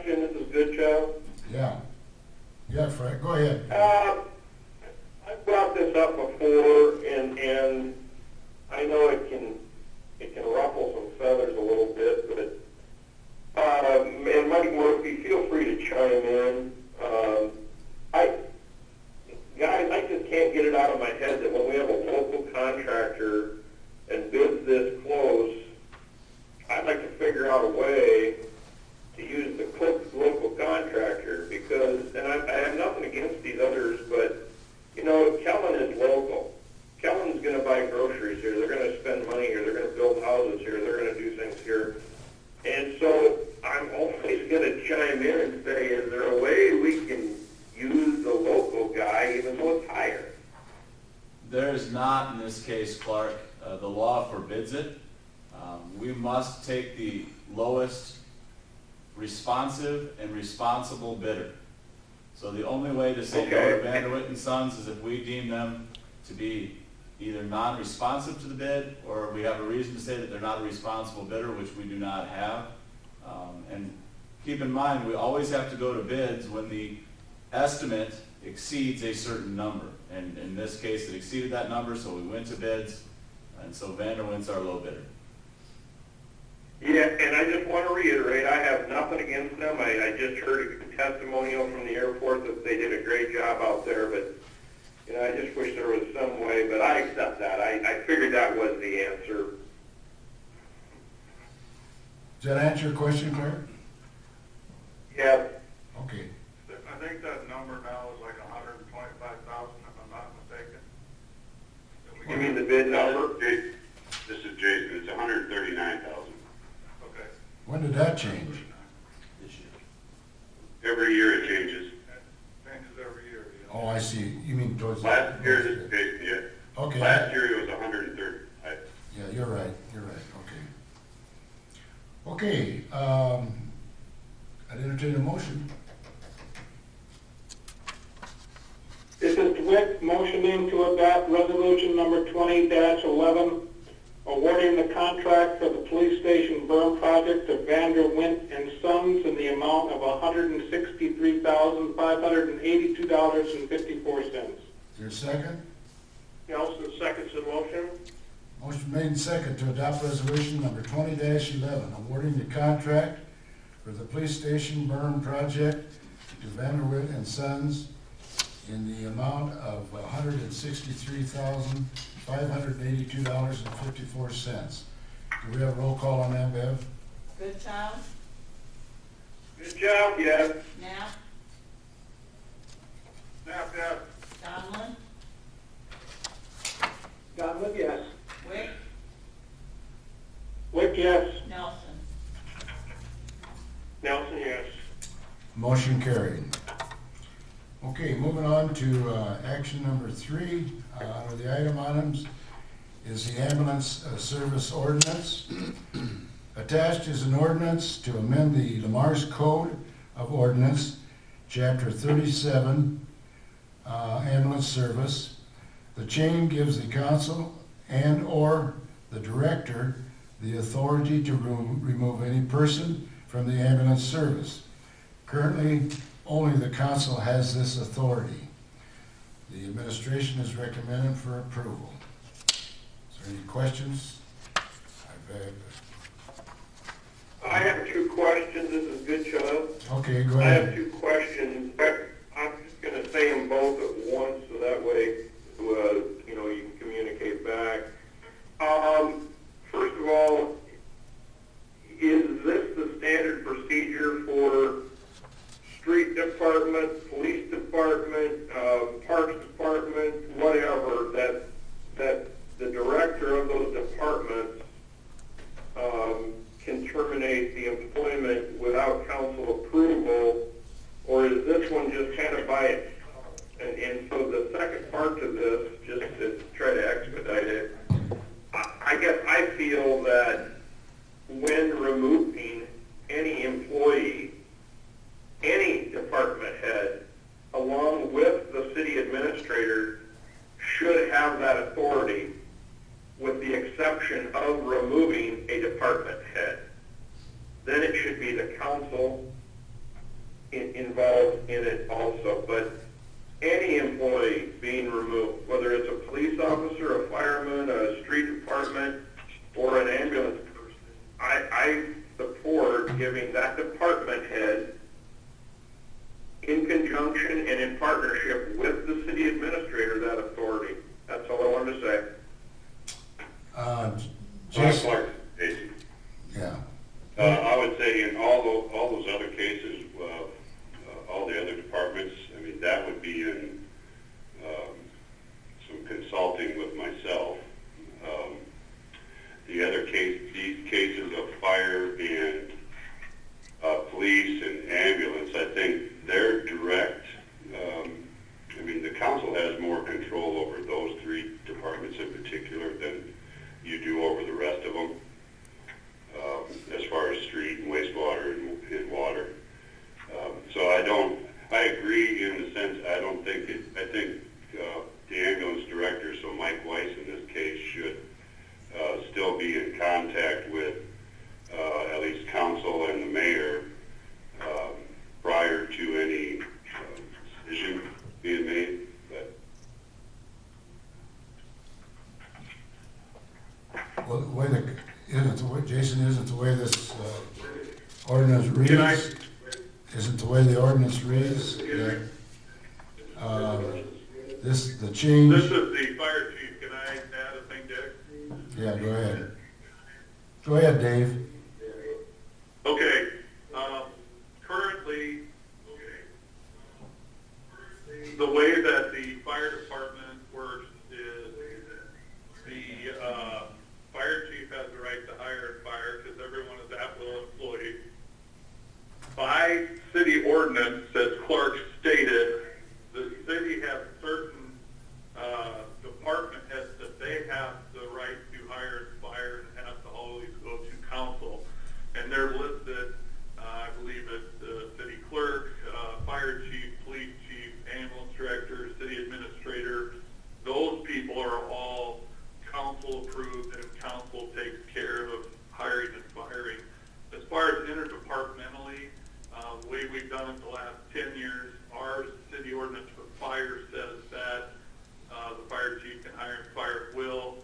question. This is Good Joe. Yeah. Yeah, Frank, go ahead. I brought this up before, and I know it can ruffle some feathers a little bit, but and Mike Murphy, feel free to chime in. Guys, I just can't get it out of my head that when we have a local contractor and bids this close, I'd like to figure out a way to use the local contractor because, and I have nothing against these others, but, you know, Kellen is local. Kellen's going to buy groceries here. They're going to spend money here. They're going to build houses here. They're going to do things here. And so I'm always going to chime in and say, is there a way we can use the local guy even though it's higher? There is not in this case, Clark. The law forbids it. We must take the lowest responsive and responsible bidder. So the only way to say no to Vanderwitt and Sons is if we deem them to be either non-responsive to the bid, or we have a reason to say that they're not a responsible bidder, which we do not have. And keep in mind, we always have to go to bids when the estimate exceeds a certain number. And in this case, it exceeded that number, so we went to bids, and so Vanderwitt's our low bidder. Yeah, and I just want to reiterate, I have nothing against them. I just heard a testimonial from the airport that they did a great job out there, but you know, I just wish there was some way, but I accept that. I figured that was the answer. Does that answer your question, Claire? Yeah. Okay. I think that number now is like 125,000, if I'm not mistaken. You mean the bid number? This is Jason. It's 139,000. Okay. When did that change? This year. Every year it changes. It changes every year. You know? Oh, I see. You mean towards Last year, Okay. last year it was 130. Yeah, you're right. You're right. Okay. Okay. I'd entertain a motion. This is DeWitt motioning to adopt resolution number 20-11, awarding the contract for the police station Berm project to Vanderwitt and Sons in the amount of $163,582.54. Is there a second? Nelson seconds the motion. Motion made and second to adopt resolution number 20-11, awarding the contract for the police station Berm project to Vanderwitt and Sons in the amount of $163,582.54. Do we have a roll call on that, Bev? Goodchild, Good job, yes. Knapp, Snap that. Donlin, Donlin, yes. Wick, Wick, yes. Nelson. Nelson, yes. Motion carried. Okay, moving on to action number 3 under the item items is the ambulance service ordinance. Attached is an ordinance to amend the Lamar's Code of Ordinance, Chapter 37, ambulance service. The change gives the council and/or the director the authority to remove any person from the ambulance service. Currently, only the council has this authority. The administration is recommended for approval. Is there any questions? I have 2 questions. This is Good Joe. Okay, go I ahead. have 2 questions. I'm just going to say them both at once, so that way, you know, you can communicate back. First of all, is this the standard procedure for street department, police department, parks department, whatever, that the director of those departments can terminate the employment without council approval, or is this one just kind of by itself? And so the second part to this, just to try to expedite it, I guess I feel that when removing any employee, any department head, along with the city administrator, should have that authority, with the exception of removing a department head. Then it should be the council involved in it also, but any employee being removed, whether it's a police officer, a fireman, a street department, or an ambulance person, I support giving that department head, in conjunction and in partnership with the city administrator, that authority. That's all I wanted to say. Jason? Clark, Jason. Yeah. I would say in all those other cases, all the other departments, I mean, that would be in some consulting with myself. These cases of fire and police and ambulance, I think they're direct. I mean, the council has more control over those three departments in particular than you do over the rest of them, as far as street and wastewater and water. So I agree in the sense, I think the ambulance director, so Mike Weiss in this case, should still be in contact with at least council and the mayor prior to any decision being made. But Well, the way Jason, isn't the way this ordinance reads? Isn't the way the ordinance reads that the change? This is the fire chief. Can I add a thing, Dick? Yeah, go ahead. Go ahead, Dave. Okay, currently, the way that the fire department works is the fire chief has the right to hire and fire because everyone is at-will employee. By city ordinance, as Clark stated, the city has certain department heads that they have the right to hire and fire and have to always go to council. And they're listed, I believe it's the city clerk, fire chief, police chief, ambulance director, city administrator. Those people are all council approved and council takes care of hiring and firing. As far as interdepartmentally, the way we've done it the last 10 years, our city ordinance for fire says that the fire chief can hire and fire at will.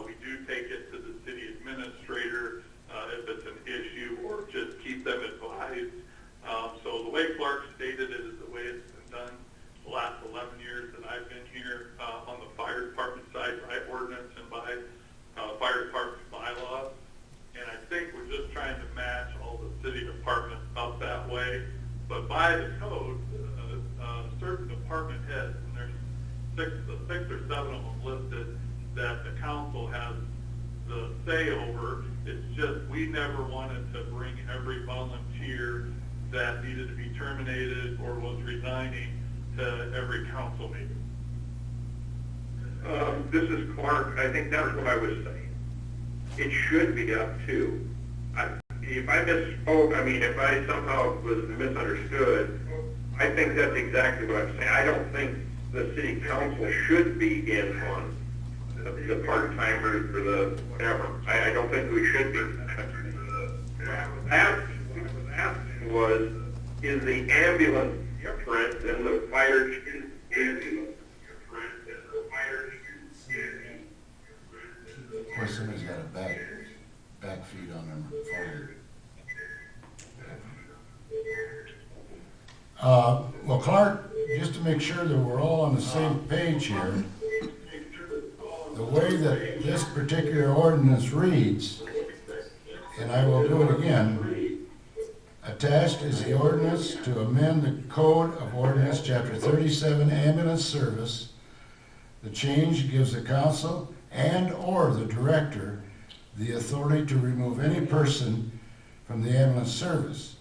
We do take it to the city administrator if it's an issue, or just keep them advised. So the way Clark stated it is the way it's been done the last 11 years that I've been here on the fire department side by ordinance and by fire department bylaws. And I think we're just trying to match all the city departments up that way. But by the code, certain department heads, and there's six or seven of them listed, that the council has the say over. It's just we never wanted to bring every volunteer that needed to be terminated or was resigning to every council meeting. This is Clark. I think that's what I was saying. It should be up to. If I misspoke, if I somehow was misunderstood, I think that's exactly what I'm saying. I don't think the city council should be in on the part-timers or the whatever. I don't think we should be. What was asked was, is the ambulance different than the fire chief? Of course, somebody's got a back feed on their phone. Well, Clark, just to make sure that we're all on the same page here, the way that this particular ordinance reads, and I will do it again, attached is the ordinance to amend the Code of Ordinance, Chapter 37, Ambulance Service. The change gives the council and/or the director the authority to remove any person from the ambulance service.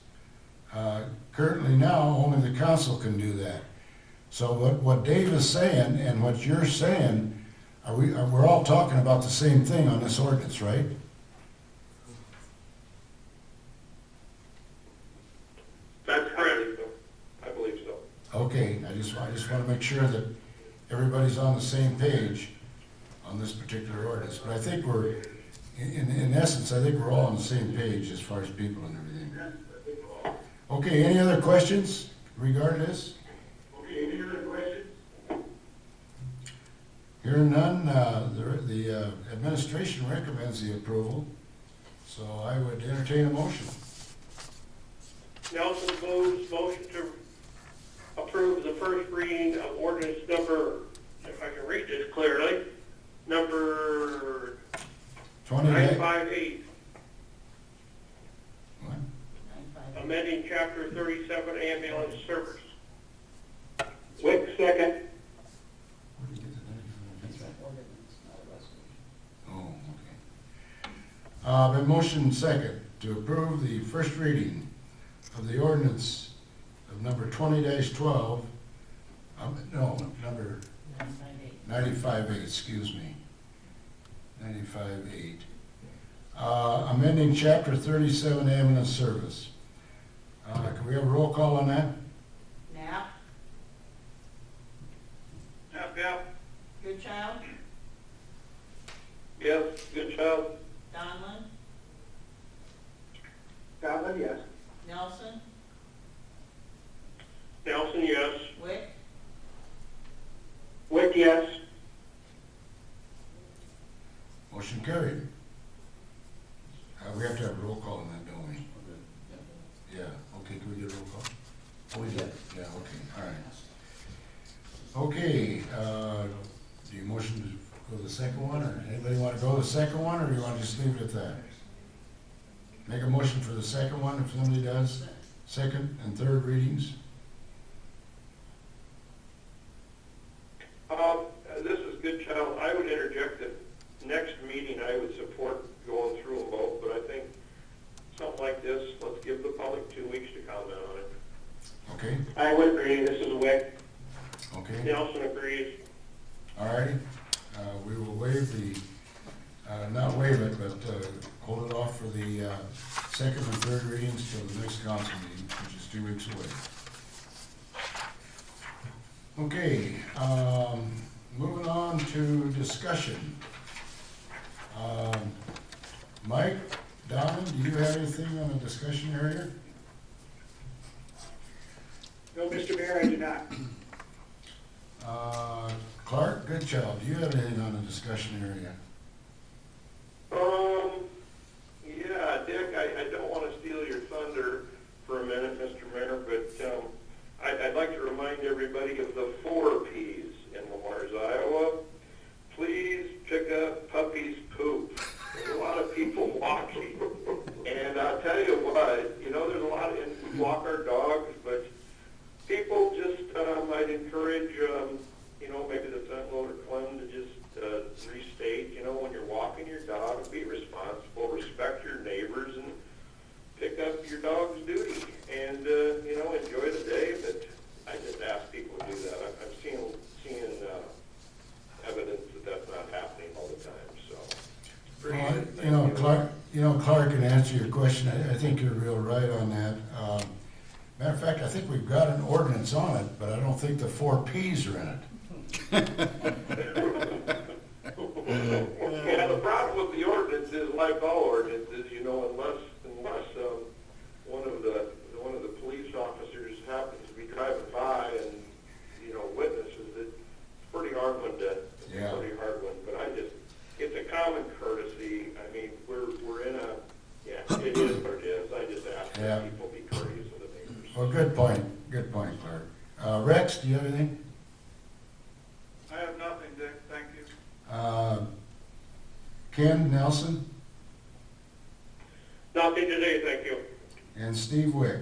Currently now, only the council can do that. So what Dave is saying and what you're saying, we're all talking about the same thing on this ordinance, right? That's correct. I believe so. Okay, I just want to make sure that everybody's on the same page on this particular ordinance. But I think we're, in essence, I think we're all on the same page as far as people and everything. Okay, any other questions, regarding this? Okay, any other questions? Hearing none, the administration recommends the approval, so I would entertain a motion. Nelson moves motion to approve the first reading of ordinance number, if I can read this clearly, number 958, What? 9-5. amending chapter 37 ambulance service. Wick, second. Where did you get the 95? That's right, ordinance, not a resolution. Oh, okay. Been motion second to approve the first reading of the ordinance of number 20-12, number 958. 95-8, excuse me. 95-8. Amending chapter 37 ambulance service. Can we have a roll call on that? Knapp, Yep. Goodchild, Yes, good child. Donlin, Donovan, yes. Nelson, Nelson, yes. Wick, Wick, yes. Motion carried. We have to have a roll call on that, don't we? Yeah, okay, can we get a roll call? Oh, we did, yeah, okay, all right. Okay, do you motion to go to the second one, or anybody want to go to the second one, or do you want to just leave it at that? Make a motion for the second one, if somebody does, second and third readings? This is good child. I would interject that next meeting I would support going through them both, but I think something like this, let's give the public 2 weeks to comment on it. Okay, I would agree, this is Wick. okay, Nelson agrees. all righty. We will waive the, not waive it, but hold it off for the second and third readings till the next council meeting, which is 2 weeks away. Okay, moving on to discussion. Mike, Donald, do you have anything on the discussion area? No, Mr. Mayor, I do not. Clark, Goodchild, do you have anything on the discussion area? Yeah, Dick, I don't want to steal your thunder for a minute, Mr. Mayor, but I'd like to remind everybody of the 4 Ps in Lamar's, Iowa. Please pick up puppies' poop. There's a lot of people walking. And I'll tell you what, there's a lot of, and we walk our dogs, but people just, I'd encourage, maybe the Sentinel or Clem to just restate, when you're walking your dog, be responsible, respect your neighbors, and pick up your dog's duty. And, enjoy the day, but I just ask people to do that. I'm seeing evidence that that's not happening all the time, so. Clark, can answer your question. I think you're real right on that. Matter of fact, I think we've got an ordinance on it, but I don't think the 4 Ps are in it. Yeah, the problem with the ordinance is, like all ordinances, unless one of the police officers happens to be driving by and, witnesses it, it's a pretty hard one to, Yeah. but it's a common courtesy. I mean, we're in a, it is what it is. I just ask Yeah. that people be courteous to the neighbors. Well, good point, Clark. Rex, do you have anything? I have nothing, Dick, thank you. Ken Nelson Nothing today, thank you. and Steve Wick.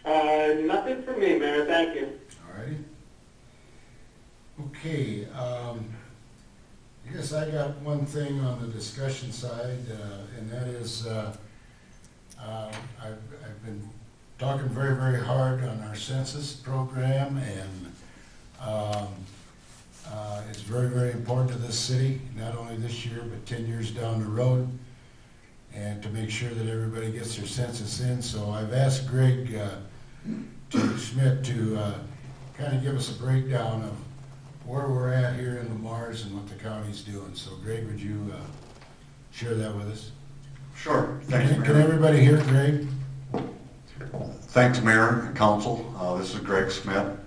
Nothing for me, Mayor, thank you. All righty. Okay, I guess I got one thing on the discussion side, and that is, I've been talking very, very hard on our census program, and it's very, very important to this city, not only this year, but 10 years down the road, and to make sure that everybody gets their census in. So I've asked Greg Schmidt to kind of give us a breakdown of where we're at here in Lamar's and what the county's doing. So Greg, would you share that with us? Sure, thanks, Can Mayor. everybody hear Greg? Thanks, Mayor and Council. This is Greg Smith.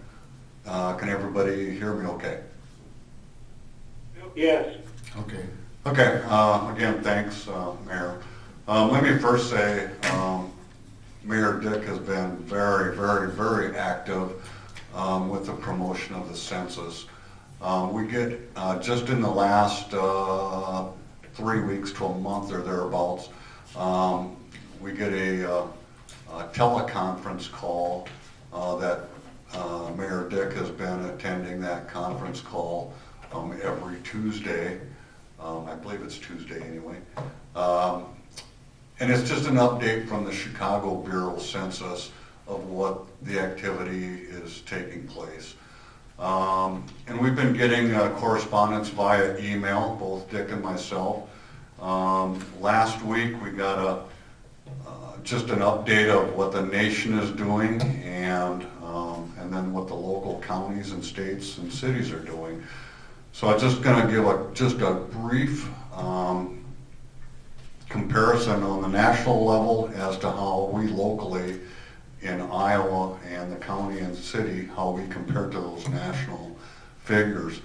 Can everybody hear me okay? Yes. Okay. Okay, again, thanks, Mayor. Let me first say, Mayor Dick has been very, very, very active with the promotion of the census. We get, just in the last 3 weeks to a month or thereabouts, we get a teleconference call that Mayor Dick has been attending that conference call every Tuesday. I believe it's Tuesday anyway. And it's just an update from the Chicago Bureau Census of what the activity is taking place. And we've been getting correspondence via email, both Dick and myself. Last week we got just an update of what the nation is doing and then what the local counties and states and cities are doing. So I'm just going to give just a brief comparison on the national level as to how we locally in Iowa and the county and city, how we compare to those national figures.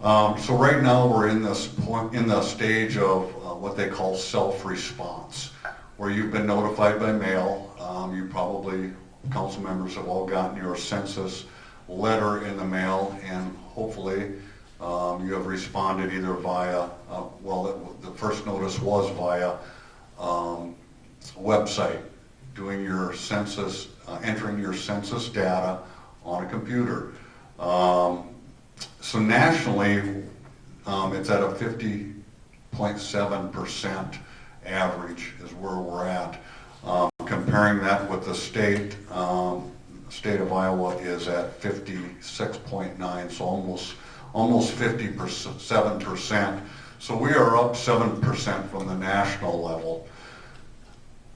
So right now we're in this point, in the stage of what they call self-response, where you've been notified by mail. You probably, council members have all gotten your census letter in the mail, and hopefully you have responded either via, the first notice was via website, doing your census, entering your census data on a computer. So nationally, it's at a 50.7% average is where we're at. Comparing that with the state, state of Iowa is at 56.9, so almost 57%. So we are up 7% from the national level.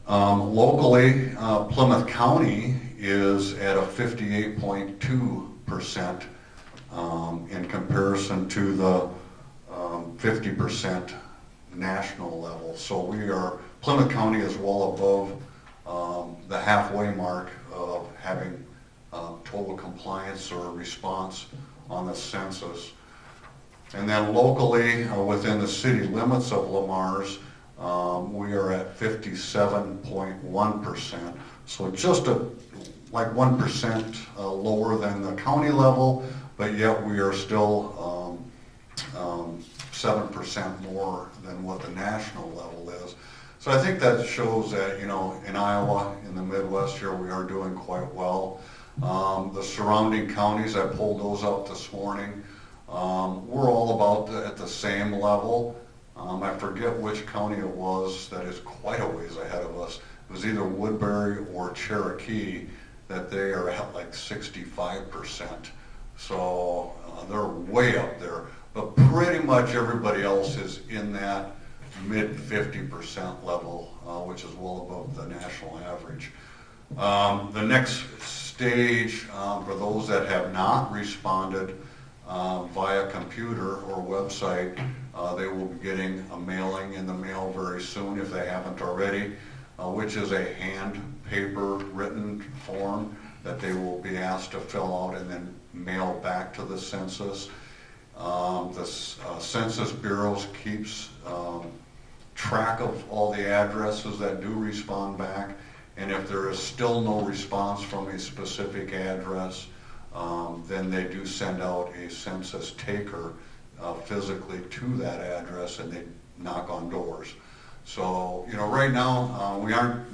Locally, Plymouth County is at a 58.2% in comparison to the 50% national level. So Plymouth County is well above the halfway mark of having total compliance or response on the census. And then locally, within the city limits of Lamar's, we are at 57.1%. So just like 1% lower than the county level, but yet we are still 7% more than what the national level is. So I think that shows that, in Iowa, in the Midwest here, we are doing quite well. The surrounding counties, I pulled those up this morning. We're all about at the same level. I forget which county it was that is quite a ways ahead of us. It was either Woodbury or Cherokee that they are at like 65%. So they're way up there. But pretty much everybody else is in that mid 50% level, which is well above the national average. The next stage for those that have not responded via computer or website, they will be getting a mailing in the mail very soon if they haven't already, which is a hand paper written form that they will be asked to fill out and then mail back to the census. The Census Bureau keeps track of all the addresses that do respond back, and if there is still no response from a specific address, then they do send out a census taker physically to that address, and they knock on doors. So, right now,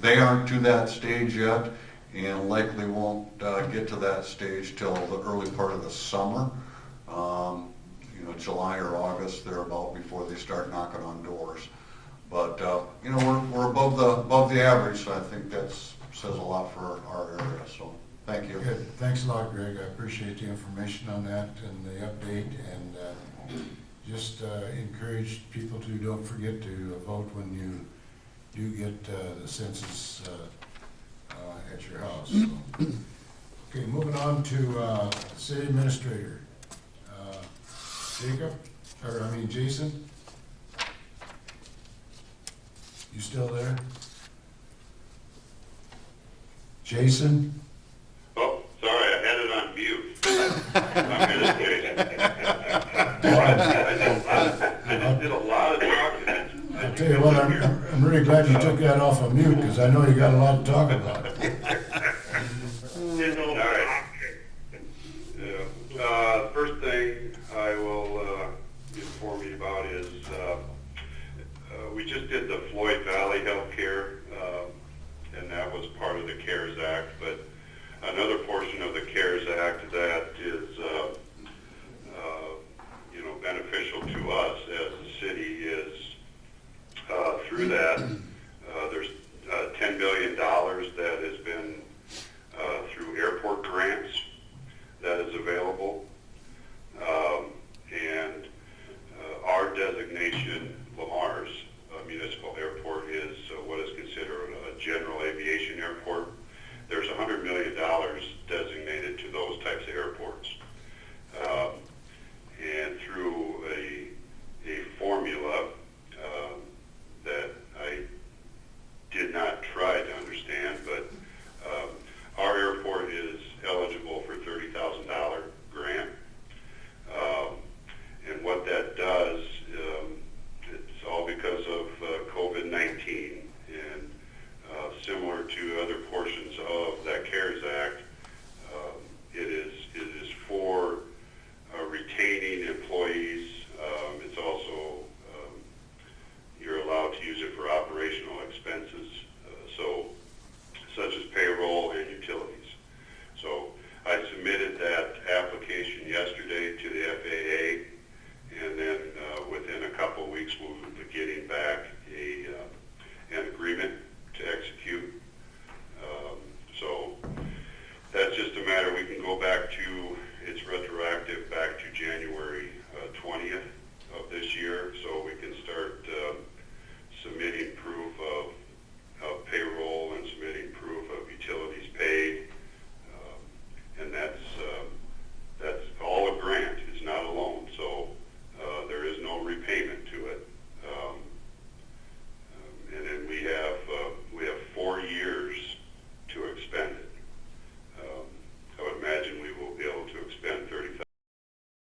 they aren't to that stage yet, and likely won't get to that stage till the early part of the summer. July or August, thereabout, before they start knocking on doors. But we're above the average, so I think that says a lot for our area. So thank you. Good. Thanks a lot, Greg. I appreciate the information on that and the update, and just encourage people to don't forget to vote when you do get the census at your house. So. Okay, moving on to city administrator. Jason? You still there? Jason? Oh, sorry, I had it on mute. I'm gonna say, I just did a lot of talking. I'll tell you what, I'm really glad you took that off of mute, because I know you got a lot to talk about. All right. Yeah. First thing I will inform you about is we just did the Floyd Valley Healthcare, and that was part of the CARES Act. But another portion of the CARES Act that is, beneficial to us as a city is through that. There's $10 billion that has been through airport grants that is available